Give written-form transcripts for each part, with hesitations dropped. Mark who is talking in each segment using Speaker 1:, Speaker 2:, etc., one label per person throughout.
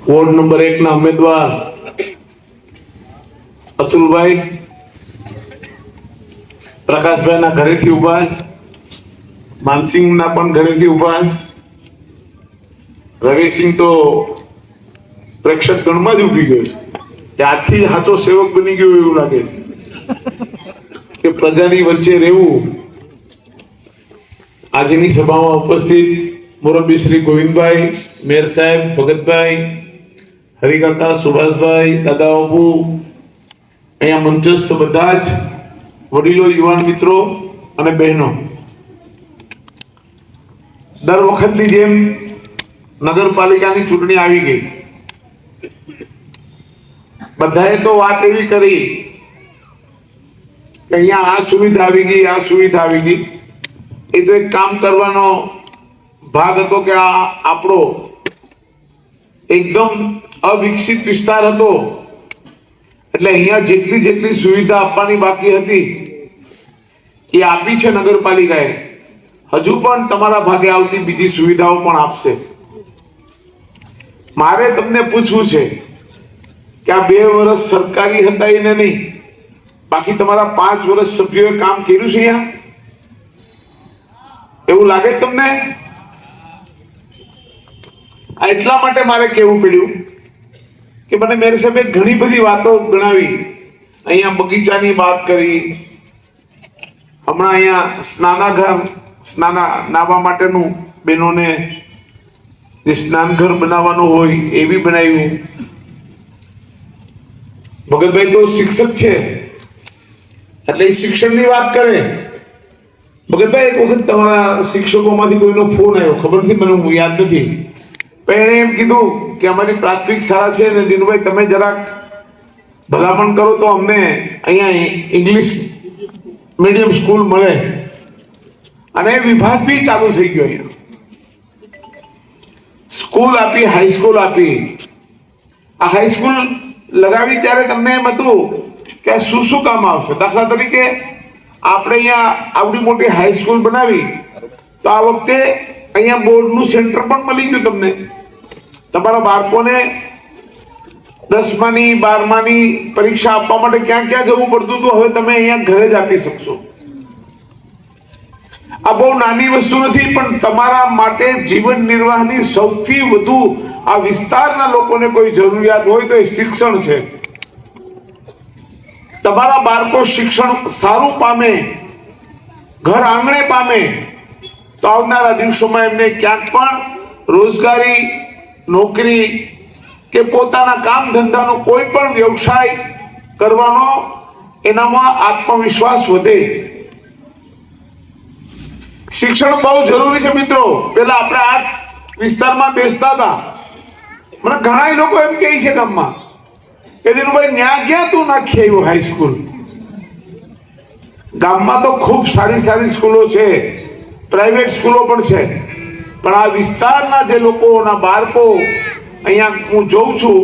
Speaker 1: Ward number 1 ના ઉમેદવાર અતુલભાઈ પ્રકાશભાઈ ના ઘરેથી ઉભા છે, માનસિંહ ના પણ ઘરેથી ઉભા છે, રવિસિંહ તો પ્રેક્ષક ગણમાં જ ઉભી ગયો છે, આજથી સાચો સેવક બની ગયો એવું લાગે છે કે પ્રજાની વચ્ચે રહેવું. આજની સભામાં ઉપસ્થિત મુરબ્બી શ્રી ગોવિંદભાઈ, મેયર સાહેબ ભગતભાઈ, હરિકાકા, સુભાષભાઈ, દાદા બાપુ, અહીંયા મંચસ્થ બધા જ વડીલો, યુવાન મિત્રો અને બહેનો, દર વખતની જેમ નગરપાલિકાની ચૂંટણી આવી ગઈ. બધાએ તો વાત એવી કરી કે અહીંયા આ સુવિધા આવી ગઈ, આ સુવિધા આવી ગઈ. એ તો એક કામ કરવાનો ભાગ હતો કે આ આપણો એકદમ અવિકસિત વિસ્તાર હતો, એટલે અહીંયા જેટલી જેટલી સુવિધા આપવાની બાકી હતી એ આપી છે નગરપાલિકાએ. હજુ પણ તમારા ભાગે આવતી બીજી સુવિધાઓ પણ આપશે. મારે તમને પૂછવું છે કે આ 2 વર્ષ સરકારી હતા એને નહીં, બાકી તમારા 5 વર્ષ સભ્યોએ કામ કર્યું છે અહીંયા? એવું લાગે તમને? એટલા માટે મારે કહેવું પડ્યું કે મને મેરે સાહેબે ઘણી બધી વાતો ગણાવી. અહીંયા બગીચાની વાત કરી, હમણાં અહીંયા સ્નાનાગાર, નાહવા માટેનું બહેનોને જે સ્નાનઘર બનાવવાનું હોય એ બી બનાવ્યું. ભગતભાઈ તો શિક્ષક છે એટલે એ શિક્ષણની વાત કરે. ભગતભાઈ, એક વખત તમારા શિક્ષકોમાંથી કોઈનો ફોન આવ્યો, ખબર નથી મને, હું યાદ નથી, પણ એણે એમ કીધું કે અમારી પ્રાથમિક શાળા છે ને દિનુભાઈ તમે જરાક ભલામણ કરો તો અમને અહીંયા ઇંગ્લિશ મીડિયમ સ્કૂલ મળે. અને એ વિભાગ બી ચાલુ થઈ ગયો. અહીંયા સ્કૂલ આપી, હાઈસ્કૂલ આપી. આ હાઈસ્કૂલ લગાવી ત્યારે તમને એમ હતું કે શું શું કામ આવશે. દાખલા તરીકે આપણે અહીંયા આવડી મોટી હાઈસ્કૂલ બનાવી તો આ વખતે અહીંયા બોર્ડનું સેન્ટર પણ મળી ગયું તમને. તમારા બાળકોને 10માની 12માની પરીક્ષા આપવા માટે ક્યાં ક્યાં જવું પડતું હતું, હવે તમે અહીંયા ઘરે જ આપી શકશો. આ બહુ નાની વસ્તુ નથી, પણ તમારા માટે જીવન નિર્વાહની સૌથી વધુ આ વિસ્તારના લોકોને કોઈ જરૂરિયાત હોય તો એ શિક્ષણ છે. તમારા બાળકો શિક્ષણ સારું પામે, ઘર આંગણે પામે, તો આવનારા દિવસોમાં એમને ક્યાંક પણ રોજગારી, નોકરી કે પોતાના કામ ધંધાનો કોઈ પણ વ્યવસાય કરવાનો એનામાં આત્મવિશ્વાસ વધે. શિક્ષણ બહુ જરૂરી છે મિત્રો. પેલા આપણે આ વિસ્તારમાં બેસતા હતા, મને ઘણા લોકો એમ કહે છે ગામમાં કે દિનુભાઈ ન્યા ક્યાં તું નાખી આવ્યો હાઈસ્કૂલ? ગામમાં તો ખૂબ સારી સારી સ્કૂલો છે, પ્રાઇવેટ સ્કૂલો પણ છે, પણ આ વિસ્તારના જે લોકોના બાળકો અહીંયા હું જોઉં છું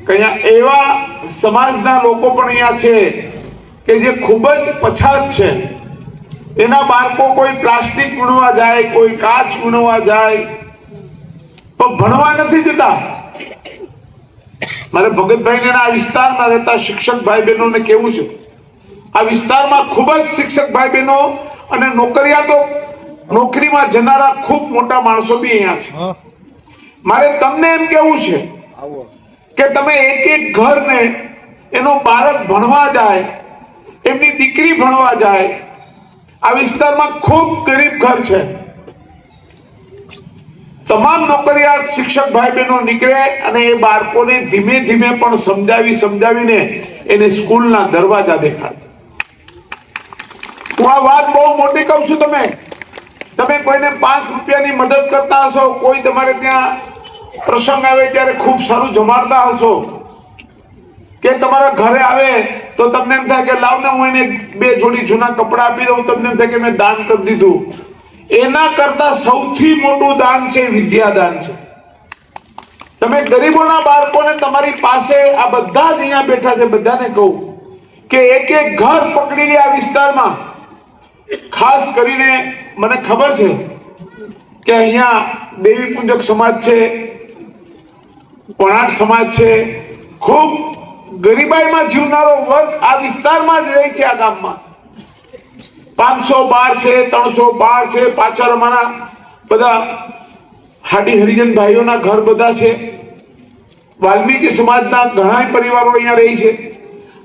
Speaker 1: કે અહીંયા એવા સમાજના લોકો પણ અહીંયા છે કે જે ખૂબ જ પછાત છે. એના બાળકો કોઈ પ્લાસ્ટિક વીણવા જાય, કોઈ કાચ વીણવા જાય, પણ ભણવા નથી જતા. મારે ભગતભાઈને આ વિસ્તારમાં રહેતા શિક્ષક ભાઈ બહેનોને કેવું છે, આ વિસ્તારમાં ખૂબ જ શિક્ષક ભાઈ બહેનો અને નોકરિયાતો, નોકરીમાં જનારા ખૂબ મોટા માણસો બી અહીંયા છે. મારે તમને એમ કેવું છે કે તમે એક એક ઘરને એનો બાળક ભણવા જાય, એમની દીકરી ભણવા જાય. આ વિસ્તારમાં ખૂબ ગરીબ ઘર છે. તમામ નોકરિયાત શિક્ષક ભાઈ બહેનો નીકળે અને એ બાળકોને ધીમે ધીમે પણ સમજાવીને એને સ્કૂલના દરવાજા દેખાડે. હું આ વાત બહુ મોટી કહું છું. તમે કોઈને 5 રૂપિયાની મદદ કરતા હશો, કોઈ તમારે ત્યાં પ્રસંગ આવે ત્યારે ખૂબ સારું જમાડતા હશો, કે તમારા ઘરે આવે તો તમને એમ થાય કે લાવ ને હું એને 2 જોડી જૂના કપડા આપી દઉં, તમને એમ થાય કે મેં દાન કરી દીધું. એના કરતા સૌથી મોટું દાન છે વિદ્યાદાન છે. તમે ગરીબોના બાળકોને તમારી પાસે, આ બધા જ અહીંયા બેઠા છે, બધાને કહું કે એક એક ઘર પકડીને આ વિસ્તારમાં, ખાસ કરીને મને ખબર છે કે અહીંયા દેવી પૂજક સમાજ છે, વણાટ સમાજ છે, ખૂબ ગરીબાઈમાં જીવનારો વર્ગ આ વિસ્તારમાં જ રહે છે. આ ગામમાં 512 છે, 312 છે, પાછળ અમારા બધા હાડી હરિજન ભાઈઓના ઘર બધા છે, વાલ્મીકી સમાજના ઘણા પરિવારો અહીંયા રહે છે.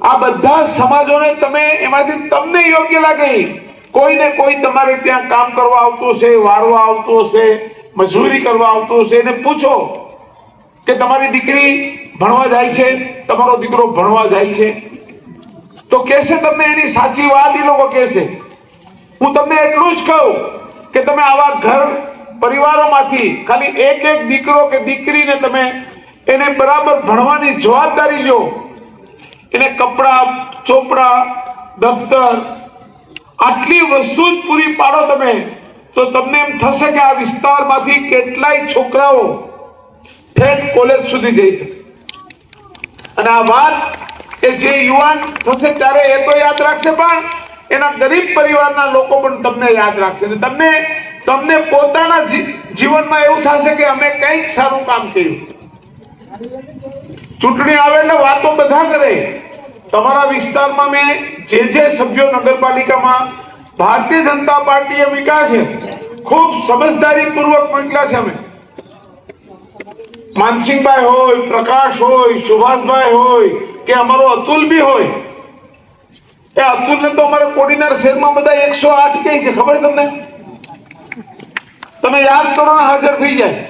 Speaker 1: આ બધા સમાજોને તમે એમાંથી તમને યોગ્ય લાગે કોઈને કોઈ તમારે ત્યાં કામ કરવા આવતો હશે, વાળવા આવતો હશે, મજૂરી કરવા આવતો હશે, એને પૂછો કે તમારી દીકરી ભણવા જાય છે, તમારો દીકરો ભણવા જાય છે, તો કહેશે તમને એની સાચી વાત એ લોકો કહેશે. હું તમને એટલું જ કહું કે તમે આવા ઘર પરિવારોમાંથી ખાલી એક દીકરો કે દીકરીને તમે એને બરાબર ભણવાની જવાબદારી લ્યો, એને કપડા, ચોપડા, દફતર આટલી વસ્તુ જ પૂરી પાડો તમે, તો તમને એમ થશે કે આ વિસ્તારમાંથી કેટલાય છોકરાઓ ઠેઠ કોલેજ સુધી જઈ શકશે. અને આ વાત એ જે યુવાન થશે ત્યારે એ તો યાદ રાખશે, પણ એના ગરીબ પરિવારના લોકો પણ તમને યાદ રાખશે. અને તમને પોતાના જીવનમાં એવું થશે કે અમે કંઈક સારું કામ કર્યું. ચૂંટણી આવે એટલે વાતો બધા કરે. તમારા વિસ્તારમાં મેં જે સભ્યો નગરપાલિકામાં ભારતીય જનતા પાર્ટીએ મૂક્યા છે, ખૂબ સમજદારી પૂર્વક મોકલ્યા છે. અમે માનસિંહભાઈ હોય, પ્રકાશ હોય, સુભાષભાઈ હોય કે અમારો અતુલ બી હોય, એ અતુલને તો અમારે કોડીનાર શહેરમાં બધા 108 કહે છે, ખબર તમને? તમે યાદ કરો ને હાજર થઈ જાય.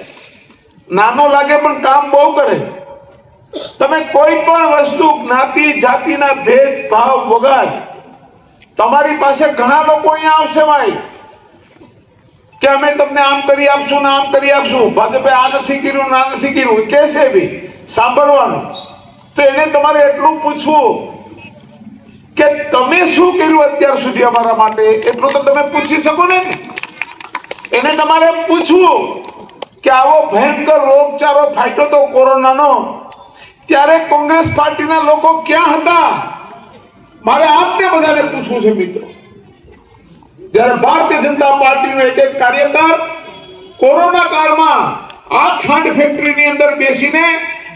Speaker 1: નાનો લાગે પણ કામ બહુ કરે. તમે કોઈ પણ વસ્તુ જ્ઞાતિ જાતિના ભેદભાવ વગર તમારી પાસે ઘણા લોકો અહીંયા આવશે ભાઈ કે અમે તમને આમ કરી આપશું ને આમ કરી આપશું. ભાજપે આ નથી કર્યું ને આ નથી કર્યું કહેશે બી, સાંભળવાનું. તો એને તમારે એટલું પૂછવું કે તમે શું કર્યું અત્યાર સુધી અમારા માટે, એટલું તો તમે પૂછી શકો ને. એને તમારે પૂછવું કે આવો ભયંકર રોગચાળો ફાટ્યો તો કોરોનાનો, ત્યારે કોંગ્રેસ પાર્ટીના લોકો ક્યાં હતા? મારે આપને બધાને પૂછવું છે મિત્રો. જ્યારે ભારતીય જનતા પાર્ટીનો એક કાર્યકર કોરોના કાળમાં આ ખાંડ ફેક્ટરીની અંદર બેસીને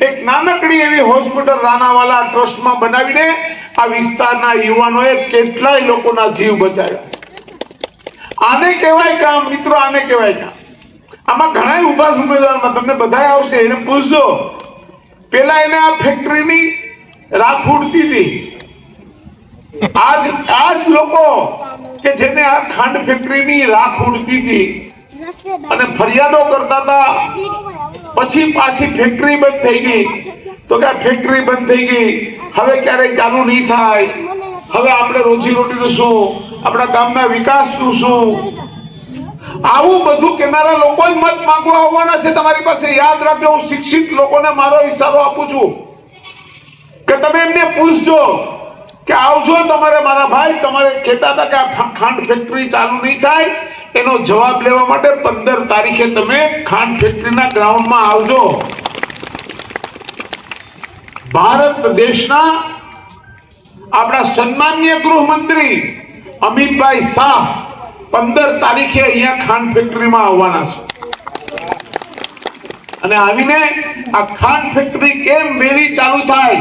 Speaker 1: એક નાનકડી એવી હોસ્પિટલ રાણાવાલા ટ્રસ્ટમાં બનાવીને આ વિસ્તારના યુવાનોએ કેટલાય લોકોના જીવ બચાવ્યા. આને કહેવાય કામ મિત્રો, આને કહેવાય કામ. આમાં ઘણા ઉભા ઉમેદવારમાં તમને બધા આવશે, એને પૂછજો. પેલા એને આ ફેક્ટરીની રાખ ઉડતી હતી. આજ લોકો કે જેને આ ખાંડ ફેક્ટરીની રાખ ઉડતી હતી અને ફરિયાદો કરતા હતા, પછી પાછી ફેક્ટરી બંધ થઈ ગઈ, તો કે આ ફેક્ટરી બંધ થઈ ગઈ, હવે ક્યારેય ચાલુ નહીં થાય, હવે આપણે રોજી રોટીનું શું, આપણા ગામના વિકાસનું શું? આવું બધું કેનારા લોકો જ મત માંગવા આવવાના છે તમારી પાસે. યાદ રાખજો, હું શિક્ષિત લોકોને મારો ઈશારો આપું છું કે તમે એમને પૂછજો કે આવજો તમારે મારા ભાઈ, તમારે કહેતા હતા કે આ ખાંડ ફેક્ટરી ચાલુ નહીં થાય, એનો જવાબ લેવા માટે 15 તારીખે તમે ખાંડ ફેક્ટરીના ગ્રાઉન્ડમાં આવજો. ભારત દેશના આપણા સન્માનીય ગૃહમંત્રી અમિતભાઈ શાહ 15 તારીખે અહીંયા ખાંડ ફેક્ટરીમાં આવવાના છે. અને આવીને આ ખાંડ ફેક્ટરી કેમ વહેલી ચાલુ થાય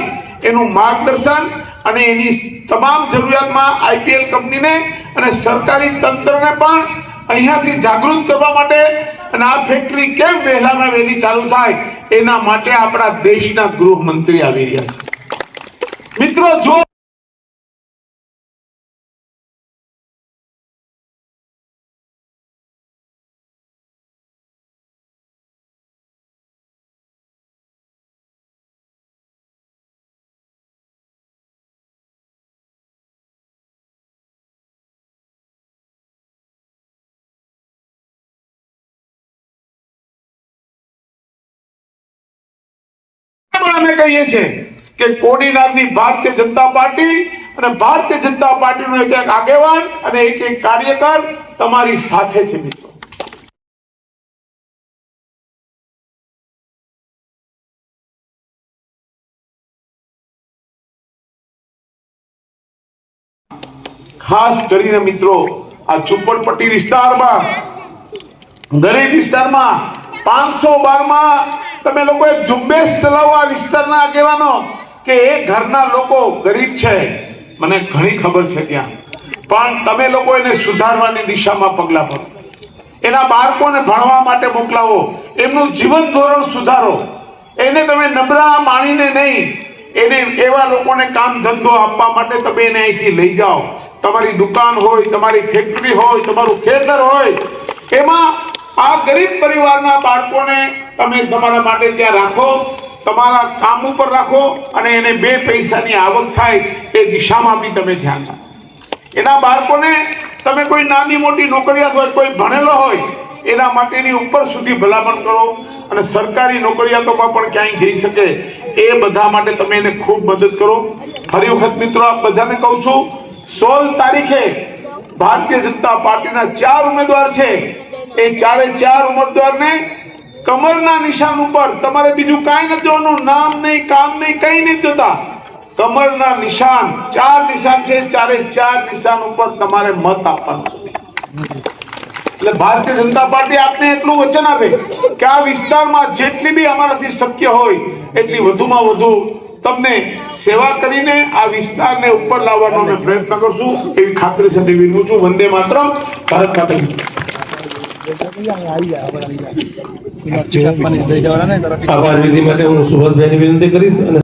Speaker 1: એનું માર્ગદર્શન અને એની તમામ જરૂરિયાતમાં આઈપીએલ કંપનીને અને સરકારી તંત્રને પણ અહીંયાથી જાગૃત કરવા માટે અને આ ફેક્ટરી કેમ વહેલામાં વહેલી ચાલુ થાય એના માટે આપણા દેશના ગૃહમંત્રી આવી રહ્યા છે. મિત્રો જો અમે કહીએ છીએ કે કોડીનારની ભારતીય જનતા પાર્ટી અને ભારતીય જનતા પાર્ટીનો એક આગેવાન અને એક કાર્યકર તમારી સાથે છે મિત્રો. ખાસ કરીને મિત્રો આ ઝુંપડપટ્ટી વિસ્તારમાં, ગરીબ વિસ્તારમાં 512માં તમે લોકો એક ઝુંબેશ ચલાવો આ વિસ્તારના આગેવાનો કે એ ઘરના લોકો ગરીબ છે, મને ઘણી ખબર છે ત્યાં, પણ તમે લોકો એને સુધારવાની દિશામાં પગલા ભરો, એના બાળકોને ભણવા માટે મોકલાવો, એમનું જીવન ધોરણ સુધારો, એને તમે નબળા માણીને નહીં, એને એવા લોકોને કામ ધંધો આપવા માટે તમે એને અહીંથી લઈ જાઓ. તમારી દુકાન હોય, તમારી ફેક્ટરી હોય, તમારું ખેતર હોય, એમાં આ ગરીબ પરિવારના બાળકોને તમે તમારા માટે ત્યાં રાખો, તમારા કામ ઉપર રાખો, અને એને 2 પૈસાની આવક થાય એ દિશામાં બી તમે ધ્યાન રાખો. એના બાળકોને તમે કોઈ નાની મોટી નોકરિયાત હોય, કોઈ ભણેલો હોય, એના માટેની ઉપર સુધી ભલામણ કરો, અને સરકારી નોકરિયાતોમાં પણ ક્યાંય જઈ શકે એ બધા માટે તમે એને ખૂબ મદદ કરો. ફરી વખત મિત્રો આપ બધાને કહું છું, 16 તારીખે ભારતીય જનતા પાર્ટીના 4 ઉમેદવાર છે. એ 4 ઉમેદવારને કમરના નિશાન ઉપર, તમારે બીજું કાંઈ નથી જોવાનું, નામ નહીં, કામ નહીં, કંઈ નહીં જોતા, કમરના નિશાન 4 નિશાન છે, 4 નિશાન ઉપર તમારે મત આપવાનો છે. એટલે ભારતીય જનતા પાર્ટી આપને એટલું વચન આપે કે આ વિસ્તારમાં જેટલી બી અમારાથી શક્ય હોય એટલી વધુમાં વધુ તમને સેવા કરીને આ વિસ્તારને ઉપર લાવવાનો અમે પ્રયત્ન કરશું, એવી ખાતરી સાથે વિનવું છું. વંદે માતરમ. ભારત માતા કી
Speaker 2: આભાર વિધિ માટે હું સુભાષભાઈને વિનંતી કરીશ અને